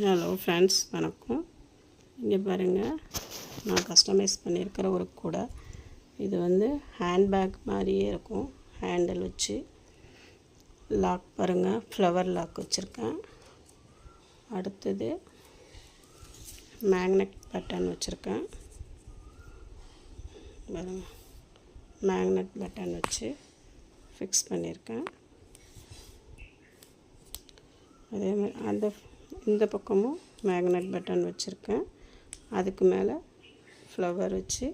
Hello friends, வணக்கம். இங்கே பாருங்கள், நான் கஸ்டமைஸ் பண்ணியிருக்கிற ஒரு கூடை. இது வந்து ஹேண்ட்பேக் மாதிரியே இருக்கும். ஹேண்டில் வச்சு லாக் பாருங்கள், ஃப்ளவர் லாக் வச்சுருக்கேன். அடுத்தது மேக்னெட் பட்டன் வச்சுருக்கேன். பாருங்கள், மேக்னெட் பட்டன் வச்சு ஃபிக்ஸ் பண்ணியிருக்கேன். அதே மாதிரி இந்த பக்கமும் மேக்னெட் பட்டன் வச்சுருக்கேன். அதுக்கு மேலே ஃப்ளவர் வச்சு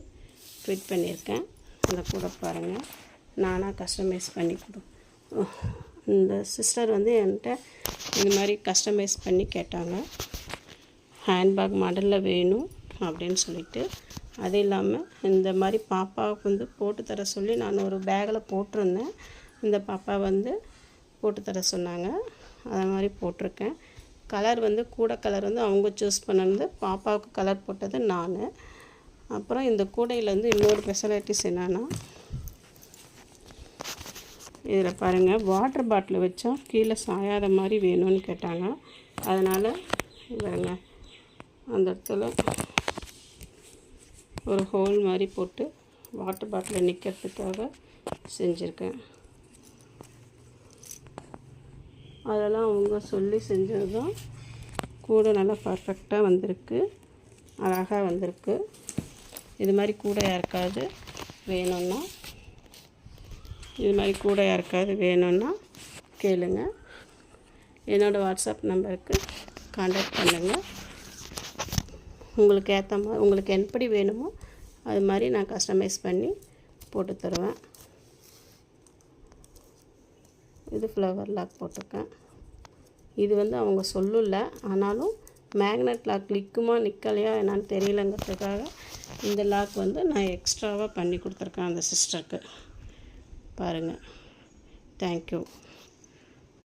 ஃபிட் பண்ணியிருக்கேன். அந்த கூட பாருங்கள், நானாக கஸ்டமைஸ் பண்ணி இந்த சிஸ்டர் வந்து என்கிட்ட இது மாதிரி கஸ்டமைஸ் பண்ணி கேட்டாங்க. ஹேண்ட்பேக் மாடலில் வேணும் அப்படின்னு சொல்லிட்டு, அது இல்லாமல் இந்த மாதிரி பாப்பாவுக்கு வந்து போட்டு தர சொல்லி நான் ஒரு பேக்கில் போட்டிருந்தேன். இந்த பாப்பா வந்து போட்டு தர சொன்னாங்க. அது மாதிரி போட்டிருக்கேன். கலர் வந்து கூடை கலர் வந்து அவங்க சூஸ் பண்ணது, பாப்பாவுக்கு கலர் போட்டது நான். அப்புறம் இந்த கூடையில் வந்து இன்னொரு ஸ்பெஷாலிட்டிஸ் என்னென்னா, இதில் பாருங்கள், வாட்டர் பாட்டில் வச்சா கீழே சாயாத மாதிரி வேணும்னு கேட்டாங்க. அதனால் பாருங்க, அந்த இடத்துல ஒரு ஹோல் மாதிரி போட்டு வாட்டர் பாட்டில் நிற்கிறதுக்காக செஞ்சுருக்கேன். அதெல்லாம் அவங்க சொல்லி செஞ்சது தான். கூடை நல்லா பர்ஃபெக்டாக வந்திருக்கு, அழகாக வந்திருக்கு. இது மாதிரி கூடை யாருக்காவது வேணும்னா, கேளுங்க. என்னோடய வாட்ஸ்அப் நம்பருக்கு கான்டாக்ட் பண்ணுங்கள். உங்களுக்கு ஏற்ற மாதிரி, உங்களுக்கு எப்படி வேணுமோ அது மாதிரி நான் கஸ்டமைஸ் பண்ணி போட்டு தருவேன். இது ஃப்ளவர் லாக் போட்டிருக்கேன். இது வந்து அவங்க சொல்லலை, ஆனாலும் மேக்னெட் லாக் நிற்குமா நிற்கலையா என்னான்னு தெரியலங்கிறதுக்காக இந்த லாக் வந்து நான் எக்ஸ்ட்ராவாக பண்ணி கொடுத்துருக்கேன் அந்த சிஸ்டருக்கு. பாருங்கள். தேங்க்யூ.